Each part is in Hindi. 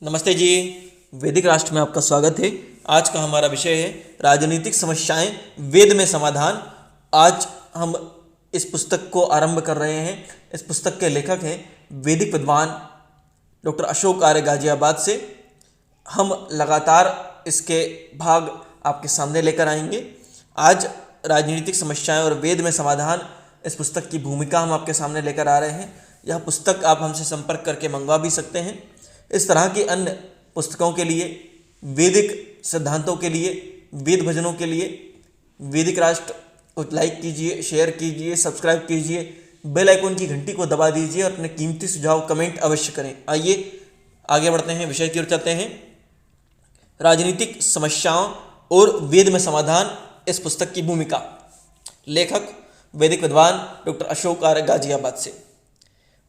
नमस्ते जी। वैदिक राष्ट्र में आपका स्वागत है। आज का हमारा विषय है राजनीतिक समस्याएं वेद में समाधान। आज हम इस पुस्तक को आरंभ कर रहे हैं। इस पुस्तक के लेखक हैं वैदिक विद्वान डॉक्टर अशोक आर्य गाजियाबाद से। हम लगातार इसके भाग आपके सामने लेकर आएंगे। आज राजनीतिक समस्याएं और वेद में समाधान इस पुस्तक की भूमिका हम आपके सामने लेकर आ रहे हैं। यह पुस्तक आप हमसे संपर्क करके मंगवा भी सकते हैं। इस तरह की अन्य पुस्तकों के लिए, वैदिक सिद्धांतों के लिए, वेद भजनों के लिए वैदिक राष्ट्र को लाइक कीजिए, शेयर कीजिए, सब्सक्राइब कीजिए, बेल आइकन की घंटी को दबा दीजिए और अपने कीमती सुझाव कमेंट अवश्य करें। आइए आगे बढ़ते हैं, विषय की ओर चलते हैं। राजनीतिक समस्याओं और वेद में समाधान इस पुस्तक की भूमिका। लेखक वैदिक विद्वान डॉक्टर अशोक आर्य गाजियाबाद से।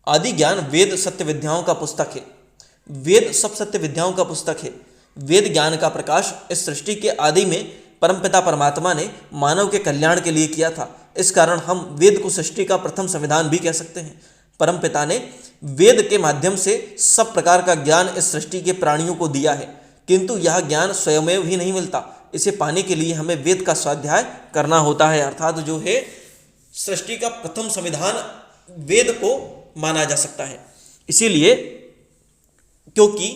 आदि ज्ञान वेद सत्य विद्याओं का पुस्तक है। वेद सब सत्य विद्याओं का पुस्तक है। वेद ज्ञान का प्रकाश इस सृष्टि के आदि में परमपिता परमात्मा ने मानव के कल्याण के लिए किया था। इस कारण हम वेद को सृष्टि का प्रथम संविधान भी कह सकते हैं। परमपिता ने वेद के माध्यम से सब प्रकार का ज्ञान इस सृष्टि के प्राणियों को दिया है, किंतु यह ज्ञान स्वयमेव ही नहीं मिलता। इसे पाने के लिए हमें वेद का स्वाध्याय करना होता है। अर्थात जो है सृष्टि का प्रथम संविधान वेद को माना जा सकता है। इसीलिए क्योंकि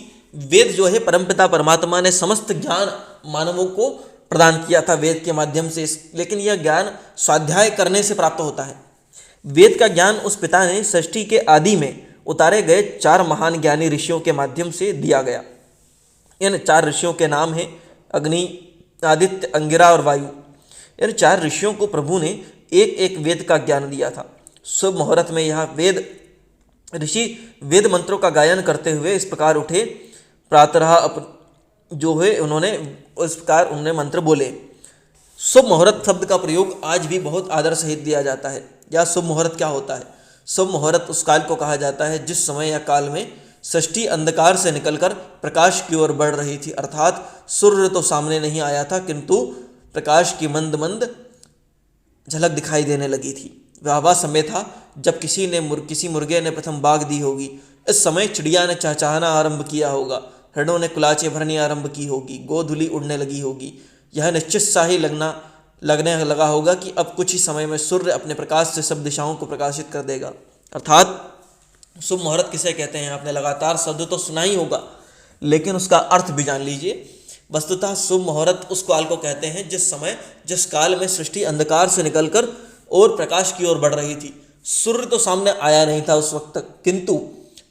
वेद जो है परमपिता परमात्मा ने समस्त ज्ञान मानवों को प्रदान किया था वेद के माध्यम से, लेकिन यह ज्ञान स्वाध्याय करने से प्राप्त होता है। वेद का ज्ञान उस पिता ने सृष्टि के आदि में उतारे गए 4 महान ज्ञानी ऋषियों के माध्यम से दिया गया। इन 4 ऋषियों के नाम हैं अग्नि, आदित्य, अंगिरा और वायु। इन 4 ऋषियों को प्रभु ने एक एक वेद का ज्ञान दिया था। शुभ मुहूर्त में यह वेद ऋषि वेद मंत्रों का गायन करते हुए इस प्रकार उठे, प्रातः जो है उन्होंने इस प्रकार उन्होंने मंत्र बोले। शुभ मुहूर्त शब्द का प्रयोग आज भी बहुत आदर सहित दिया जाता है। या शुभ मुहूर्त क्या होता है? शुभ मुहूर्त उस काल को कहा जाता है जिस समय या काल में सृष्टि अंधकार से निकलकर प्रकाश की ओर बढ़ रही थी। अर्थात सूर्य तो सामने नहीं आया था, किंतु प्रकाश की मंद मंद झलक दिखाई देने लगी थी। वह समय था जब किसी मुर्गे ने प्रथम बाग दी होगी। इस समय चिड़िया ने चहचहाना आरंभ किया होगा, हरणों ने कुलाचे भरनी आरंभ की होगी, गोधुली उड़ने लगी होगी। यह निश्चित सा ही लगने लगा होगा कि अब कुछ ही समय में सूर्य अपने प्रकाश से सब दिशाओं को प्रकाशित कर देगा। अर्थात शुभ मुहूर्त किसे कहते हैं? आपने लगातार शब्द तो सुना ही होगा, लेकिन उसका अर्थ भी जान लीजिए। वस्तुतः शुभ मुहूर्त उस काल को कहते हैं जिस काल में सृष्टि अंधकार से निकलकर और प्रकाश की ओर बढ़ रही थी। सूर्य तो सामने आया नहीं था उस वक्त तक, किंतु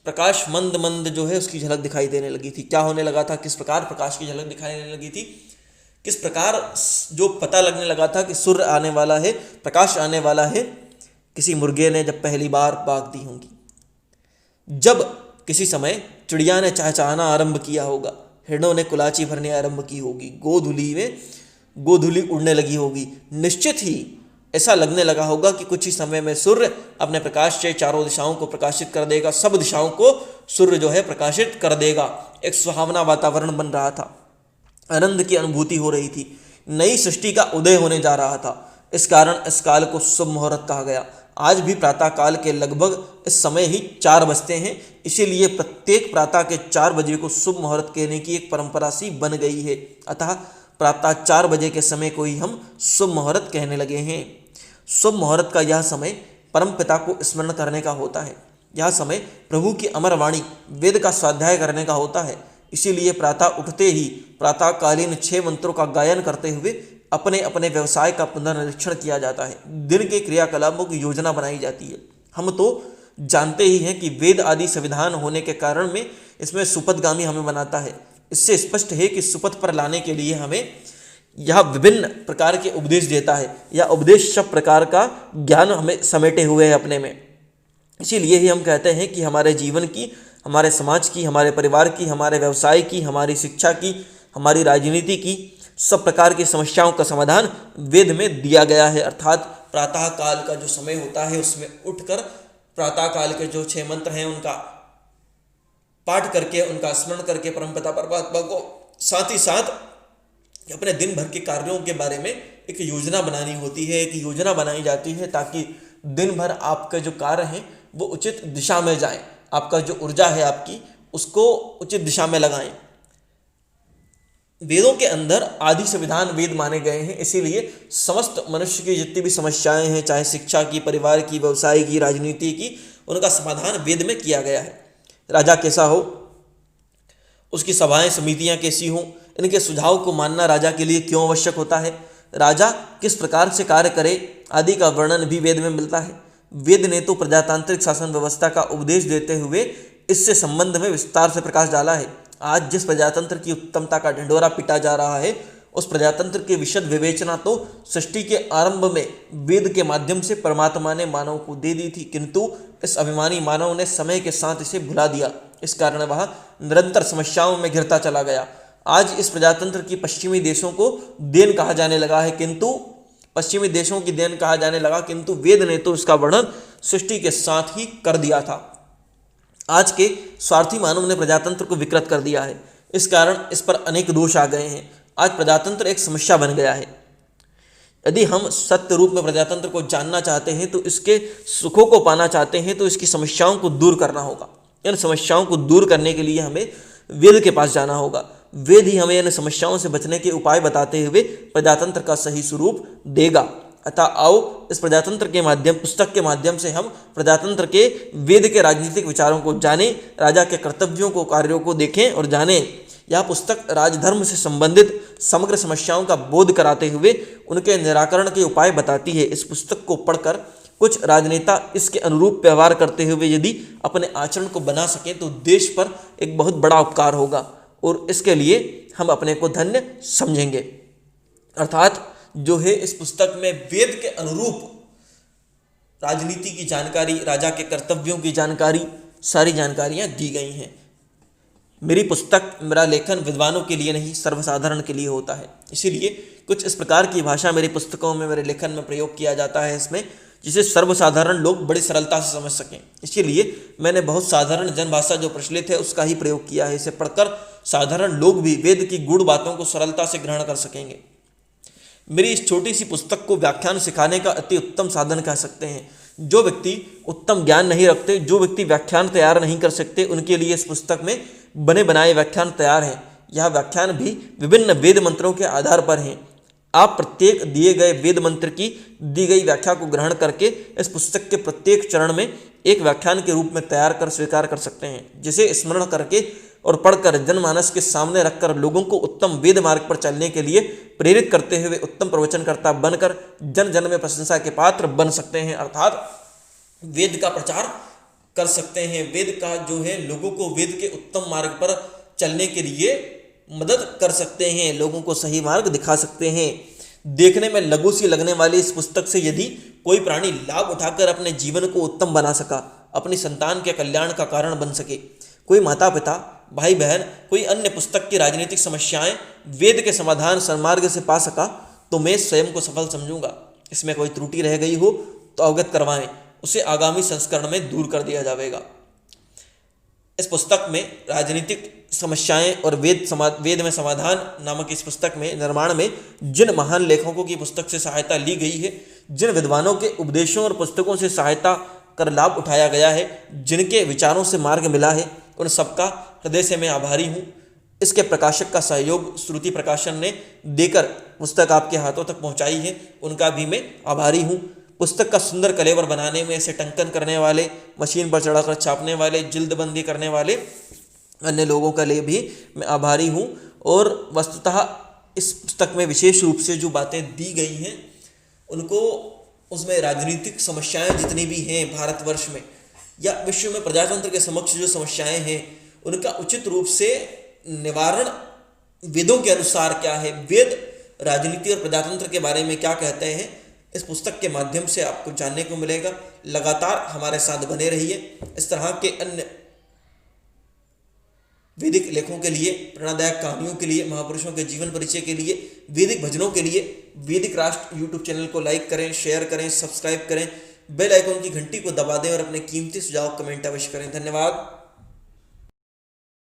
प्रकाश मंद मंद जो है उसकी झलक दिखाई देने लगी थी। क्या होने लगा था? किस प्रकार प्रकाश की झलक दिखाई देने लगी थी? किस प्रकार जो पता लगने लगा था कि सूर्य आने वाला है, प्रकाश आने वाला है? किसी मुर्गे ने जब पहली बार बाग दी होंगी, जब किसी समय चिड़िया ने चहचहाना आरंभ किया होगा, हिरणों ने कुलाची भरनी आरंभ की होगी, गोधुली उड़ने लगी होगी। निश्चित ही ऐसा लगने लगा होगा कि कुछ ही समय में सूर्य अपने प्रकाश से चारों दिशाओं को प्रकाशित कर देगा। सब दिशाओं को सूर्य जो है प्रकाशित कर देगा। एक सुहावना वातावरण बन रहा था, आनंद की अनुभूति हो रही थी, नई सृष्टि का उदय होने जा रहा था। इस कारण इस काल को शुभ मुहूर्त कहा गया। आज भी प्रातः काल के लगभग इस समय ही 4 बजते हैं, इसीलिए प्रत्येक प्रातः के 4 बजे को शुभ मुहूर्त कहने की एक परंपरा सी बन गई है। अतः प्रातः 4 बजे के समय को ही हम शुभ मुहूर्त कहने लगे हैं। शुभ मुहूर्त का यह समय परम पिता को स्मरण करने का होता है। यह समय प्रभु की अमर वाणी वेद का स्वाध्याय करने का होता है। इसीलिए प्रातः उठते ही प्रातःकालीन 6 मंत्रों का गायन करते हुए अपने अपने व्यवसाय का पुनर्निरीक्षण किया जाता है। दिन के क्रियाकलापों की योजना बनाई जाती है। हम तो जानते ही हैं कि वेद आदि संविधान होने के कारण में इसमें सुपथगामी हमें बनाता है। इससे स्पष्ट है कि सुपथ पर लाने के लिए हमें यह विभिन्न प्रकार के उपदेश देता है। यह उपदेश सब प्रकार का ज्ञान हमें समेटे हुए है अपने में। इसीलिए ही हम कहते हैं कि हमारे जीवन की, हमारे समाज की, हमारे परिवार की, हमारे व्यवसाय की, हमारी शिक्षा की, हमारी राजनीति की सब प्रकार की समस्याओं का समाधान वेद में दिया गया है। अर्थात प्रातः काल का जो समय होता है उसमें उठकर प्रातः काल के जो 6 मंत्र हैं उनका पाठ करके, उनका स्मरण करके परमपिता परमात्मा को साथ ही साथ अपने दिन भर के कार्यों के बारे में एक योजना बनानी होती है। एक योजना बनाई जाती है ताकि दिन भर आपके जो कार्य हैं वो उचित दिशा में जाएं। आपका जो ऊर्जा है आपकी उसको उचित दिशा में लगाएं। वेदों के अंदर आदि संविधान वेद माने गए हैं, इसीलिए समस्त मनुष्य की जितनी भी समस्याएं हैं, चाहे शिक्षा की, परिवार की, व्यवसाय की, राजनीति की, उनका समाधान वेद में किया गया है। राजा कैसा हो, उसकी सभाएं समितियां कैसी हों, इनके सुझाव को मानना राजा के लिए क्यों आवश्यक होता है, राजा किस प्रकार से कार्य करे आदि का वर्णन भी वेद में मिलता है। वेद ने तो प्रजातांत्रिक शासन व्यवस्था का उपदेश देते हुए इससे संबंध में विस्तार से प्रकाश डाला है। आज जिस प्रजातंत्र की उत्तमता का ढिंढोरा पीटा जा रहा है, उस प्रजातंत्र की विशद विवेचना तो सृष्टि के आरंभ में वेद के माध्यम से परमात्मा ने मानव को दे दी थी, किंतु इस अभिमानी मानव ने समय के साथ इसे भुला दिया। इस कारण वह निरंतर समस्याओं में घिरता चला गया। आज इस प्रजातंत्र की पश्चिमी देशों को देन कहा जाने लगा है, पश्चिमी देशों की देन कहा जाने लगा, किंतु वेद ने तो इसका वर्णन सृष्टि के साथ ही कर दिया था। आज के स्वार्थी मानव ने प्रजातंत्र को विकृत कर दिया है, इस कारण इस पर अनेक दोष आ गए हैं। आज प्रजातंत्र एक समस्या बन गया है। यदि हम सत्य रूप में प्रजातंत्र को जानना चाहते हैं, तो इसके सुखों को पाना चाहते हैं, तो इसकी समस्याओं को दूर करना होगा। इन समस्याओं को दूर करने के लिए हमें वेद के पास जाना होगा। वेद ही हमें इन समस्याओं से बचने के उपाय बताते हुए प्रजातंत्र का सही स्वरूप देगा। अतः आओ इस प्रजातंत्र के पुस्तक के माध्यम से हम प्रजातंत्र के वेद के राजनीतिक विचारों को जानें, राजा के कर्तव्यों को, कार्यों को देखें और जानें। यह पुस्तक राजधर्म से संबंधित समग्र समस्याओं का बोध कराते हुए उनके निराकरण के उपाय बताती है। इस पुस्तक को पढ़कर कुछ राजनेता इसके अनुरूप व्यवहार करते हुए यदि अपने आचरण को बना सकें, तो देश पर एक बहुत बड़ा उपकार होगा और इसके लिए हम अपने को धन्य समझेंगे। अर्थात जो है, इस पुस्तक में वेद के अनुरूप राजनीति की जानकारी, राजा के कर्तव्यों की जानकारी, सारी जानकारियां दी गई हैं। मेरी पुस्तक, मेरा लेखन विद्वानों के लिए नहीं, सर्वसाधारण के लिए होता है। इसीलिए कुछ इस प्रकार की भाषा मेरी पुस्तकों में, मेरे लेखन में प्रयोग किया जाता है इसमें, जिसे सर्वसाधारण लोग बड़ी सरलता से समझ सकें। इसीलिए मैंने बहुत साधारण जनभाषा जो प्रचलित है उसका ही प्रयोग किया है। इसे पढ़कर साधारण लोग भी वेद की गूढ़ बातों को सरलता से ग्रहण कर सकेंगे। मेरी इस छोटी सी पुस्तक को व्याख्यान सिखाने का अति उत्तम साधन कह सकते हैं। जो व्यक्ति उत्तम ज्ञान नहीं रखते, जो व्यक्ति व्याख्यान तैयार नहीं कर सकते, उनके लिए इस पुस्तक में बने बनाए व्याख्यान तैयार हैं। यह व्याख्यान भी विभिन्न वेद मंत्रों के आधार पर हैं। आप प्रत्येक दिए गए वेद मंत्र की दी गई व्याख्या को ग्रहण करके इस पुस्तक के प्रत्येक चरण में एक व्याख्यान के रूप में तैयार कर स्वीकार कर सकते हैं, जिसे स्मरण करके और पढ़कर जनमानस के सामने रखकर लोगों को उत्तम वेद मार्ग पर चलने के लिए प्रेरित करते हुए उत्तम प्रवचनकर्ता बनकर जन जन में प्रशंसा के पात्र बन सकते हैं। अर्थात वेद का प्रचार कर सकते हैं। वेद का जो है, लोगों को वेद के उत्तम मार्ग पर चलने के लिए मदद कर सकते हैं, लोगों को सही मार्ग दिखा सकते हैं। देखने में लघु सी लगने वाली इस पुस्तक से यदि कोई प्राणी लाभ उठाकर अपने जीवन को उत्तम बना सका, अपनी संतान के कल्याण का कारण बन सके, कोई माता पिता, भाई बहन, कोई अन्य पुस्तक की राजनीतिक समस्याएं वेद के समाधान सन्मार्ग से पा सका, तो मैं स्वयं को सफल समझूंगा। इसमें कोई त्रुटि रह गई हो तो अवगत करवाएं, उसे आगामी संस्करण में दूर कर दिया जाएगा। इस पुस्तक में राजनीतिक समस्याएं और वेद में समाधान नामक इस पुस्तक में निर्माण में जिन महान लेखकों की पुस्तक से सहायता ली गई है, जिन विद्वानों के उपदेशों और पुस्तकों से सहायता कर लाभ उठाया गया है, जिनके विचारों से मार्ग मिला है, उन सबका हृदय से मैं आभारी हूँ। इसके प्रकाशक का सहयोग श्रुति प्रकाशन ने देकर पुस्तक आपके हाथों तक पहुँचाई है, उनका भी मैं आभारी हूँ। पुस्तक का सुंदर कलेवर बनाने में इसे टंकन करने वाले, मशीन पर चढ़ाकर छापने वाले, जिल्दबंदी करने वाले अन्य लोगों के लिए भी मैं आभारी हूँ। और वस्तुतः इस पुस्तक में विशेष रूप से जो बातें दी गई हैं, उनको उसमें राजनीतिक समस्याएं जितनी भी हैं भारतवर्ष में या विश्व में प्रजातंत्र के समक्ष जो समस्याएं हैं, उनका उचित रूप से निवारण वेदों के अनुसार क्या है, वेद राजनीति और प्रजातंत्र के बारे में क्या कहते हैं, इस पुस्तक के माध्यम से आपको जानने को मिलेगा। लगातार हमारे साथ बने रहिए। इस तरह के अन्य वैदिक लेखों के लिए, प्रेरणादायक कहानियों के लिए, महापुरुषों के जीवन परिचय के लिए, वैदिक भजनों के लिए वैदिक राष्ट्र यूट्यूब चैनल को लाइक करें, शेयर करें, सब्सक्राइब करें, बेल आइकन की घंटी को दबा दें और अपने कीमती सुझाव कमेंट अवश्य करें। धन्यवाद।